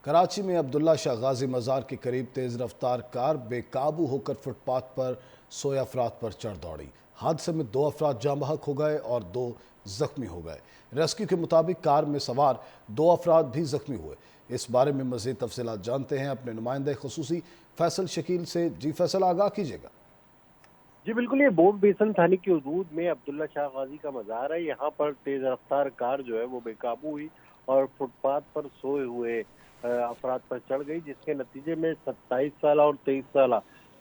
کراچی میں عبداللہ شاہ غازی مزار کے قریب تیز رفتار کار بے قابو ہو کر فٹ پاتھ پر سوئے افراد پر چڑھ دوڑی۔ حادثے میں 2 افراد جاں بحق ہو گئے اور 2 زخمی ہو گئے۔ ریسکیو کے مطابق کار میں سوار 2 افراد بھی زخمی ہوئے۔ اس بارے میں مزید تفصیلات جانتے ہیں اپنے نمائندہ خصوصی فیصل شکیل سے۔ جی فیصل، آگاہ کیجیے گا۔ جی بالکل، یہ بورڈ بیسن تھانے کی حدود میں عبداللہ شاہ غازی کا مزار ہے۔ یہاں پر تیز رفتار کار جو ہے وہ بے قابو ہوئی اور فٹ پاتھ پر سوئے ہوئے افراد پر چڑھ گئی، جس کے نتیجے میں 27 سالہ اور 23 سالہ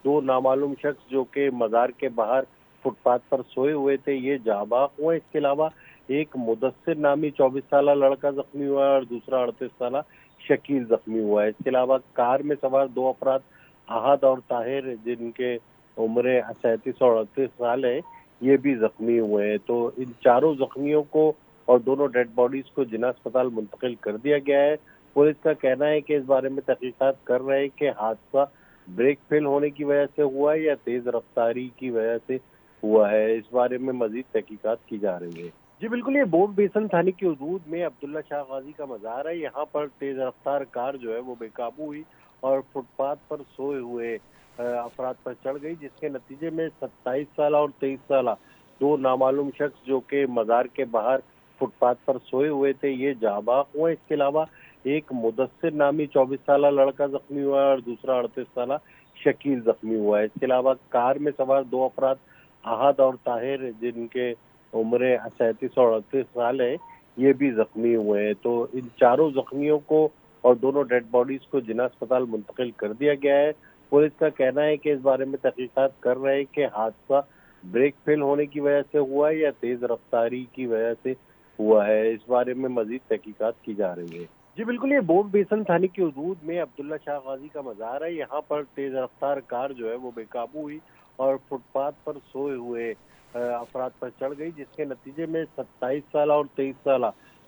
2 نامعلوم شخص جو کہ مزار کے باہر فٹ پاتھ پر سوئے ہوئے تھے، یہ جاں بحق ہوئے۔ اس کے علاوہ ایک مدثر نامی 24 سالہ لڑکا زخمی ہوا ہے اور دوسرا 38 سالہ شکیل زخمی ہوا ہے۔ اس کے علاوہ کار میں سوار 2 افراد احد اور طاہر، جن کے عمریں 37 اور 38 سال ہے، یہ بھی زخمی ہوئے ہیں۔ تو ان چاروں زخمیوں کو اور دونوں ڈیڈ باڈیز کو جناح اسپتال منتقل کر دیا گیا ہے۔ پولیس کا کہنا ہے کہ اس بارے میں تحقیقات کر رہے ہیں کہ حادثہ بریک فیل ہونے کی وجہ سے ہوا ہے یا تیز رفتاری کی وجہ سے ہوا ہے۔ اس بارے میں مزید تحقیقات کی جا رہی ہے۔ جی بالکل، یہ بورڈ بیسن تھانے کی حدود میں عبداللہ شاہ غازی کا مزار ہے۔ یہاں پر تیز رفتار کار جو ہے وہ بے قابو ہوئی اور فٹ پاتھ پر سوئے ہوئے افراد پر چڑھ گئی، جس کے نتیجے میں 27 سالہ اور 23 سالہ 2 نامعلوم شخص جو کہ مزار کے باہر فٹ پاتھ پر سوئے ہوئے تھے، یہ جاں بحق ہوئے۔ اس کے علاوہ ایک مدثر نامی 24 سالہ لڑکا زخمی ہوا ہے اور دوسرا 38 سالہ شکیل زخمی ہوا ہے۔ اس کے علاوہ کار میں سوار 2 افراد احد اور طاہر، جن کے عمریں 37 اور 38 سال ہے، یہ بھی زخمی ہوئے ہیں۔ تو ان چاروں زخمیوں کو اور دونوں ڈیڈ باڈیز کو جناح اسپتال منتقل کر دیا گیا ہے۔ پولیس کا کہنا ہے کہ اس بارے میں تحقیقات کر رہے ہیں کہ حادثہ بریک فیل ہونے کی وجہ سے ہوا ہے یا تیز رفتاری کی وجہ سے ہوا ہے۔ اس بارے میں مزید تحقیقات کی جا رہی ہے۔ جی بالکل، یہ بورڈ بیسن تھانے کی حدود میں عبداللہ شاہ غازی کا مزار ہے۔ یہاں پر تیز رفتار کار جو ہے وہ بے قابو ہوئی اور فٹ پاتھ پر سوئے ہوئے افراد پر چڑھ گئی، جس کے نتیجے میں 27 سالہ اور 23 سالہ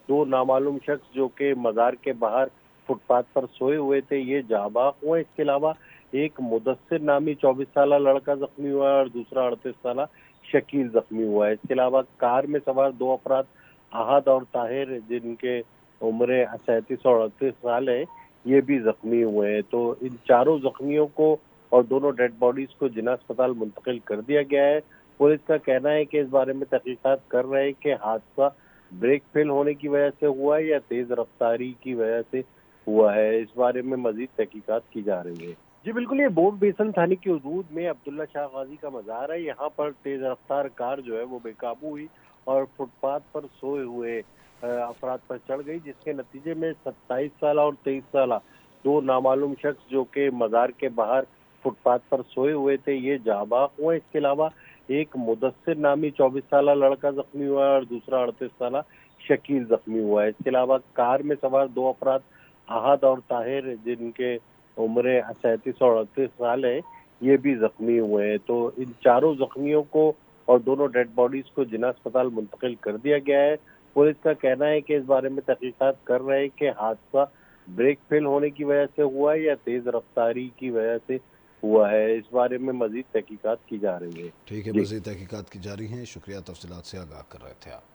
2 نامعلوم شخص جو کہ مزار کے باہر فٹ پاتھ پر سوئے ہوئے تھے، یہ جاں بحق ہوئے۔ اس کے علاوہ ایک مدثر نامی 24 سالہ لڑکا زخمی ہوا ہے اور دوسرا 38 سالہ شکیل زخمی ہوا ہے۔ اس کے علاوہ کار میں سوار 2 افراد احد اور طاہر، جن کے عمریں 37 اور 38 سال ہے، یہ بھی زخمی ہوئے ہیں۔ تو ان چاروں زخمیوں کو اور دونوں ڈیڈ باڈیز کو جناح اسپتال منتقل کر دیا گیا ہے۔ پولیس کا کہنا ہے کہ اس بارے میں تحقیقات کر رہے ہیں کہ حادثہ بریک فیل ہونے کی وجہ سے ہوا ہے یا تیز رفتاری کی وجہ سے ہوا ہے۔ اس بارے میں مزید تحقیقات کی جا رہی ہے۔ جی بالکل، یہ بورڈ بیسن تھانے کی حدود میں عبداللہ شاہ غازی کا مزار ہے۔ یہاں پر تیز رفتار کار جو ہے وہ بے قابو ہوئی اور فٹ پاتھ پر سوئے ہوئے افراد پر چڑھ گئی، جس کے نتیجے میں 27 سالہ اور 23 سالہ 2 نامعلوم شخص جو کہ مزار کے باہر فٹ پاتھ پر سوئے ہوئے تھے، یہ جاں بحق ہوئے۔ اس کے علاوہ ایک مدثر نامی 24 سالہ لڑکا زخمی ہوا ہے اور دوسرا 38 سالہ شکیل زخمی ہوا ہے۔ اس کے علاوہ کار میں سوار 2 افراد احد اور طاہر، جن کے عمریں 37 اور 38 سال ہے، یہ بھی زخمی ہوئے ہیں۔ تو ان چاروں زخمیوں کو اور دونوں ڈیڈ باڈیز کو جناح اسپتال منتقل کر دیا گیا ہے۔ پولیس کا کہنا ہے کہ اس بارے میں تحقیقات کر رہے ہیں کہ حادثہ بریک فیل ہونے کی وجہ سے ہوا ہے یا تیز رفتاری کی وجہ سے ہوا ہے۔ اس بارے میں مزید تحقیقات کی جا رہی ہے۔ ٹھیک ہے، جی مزید تحقیقات کی جاری ہیں۔ شکریہ، تفصیلات سے آگاہ کر رہے تھے آپ۔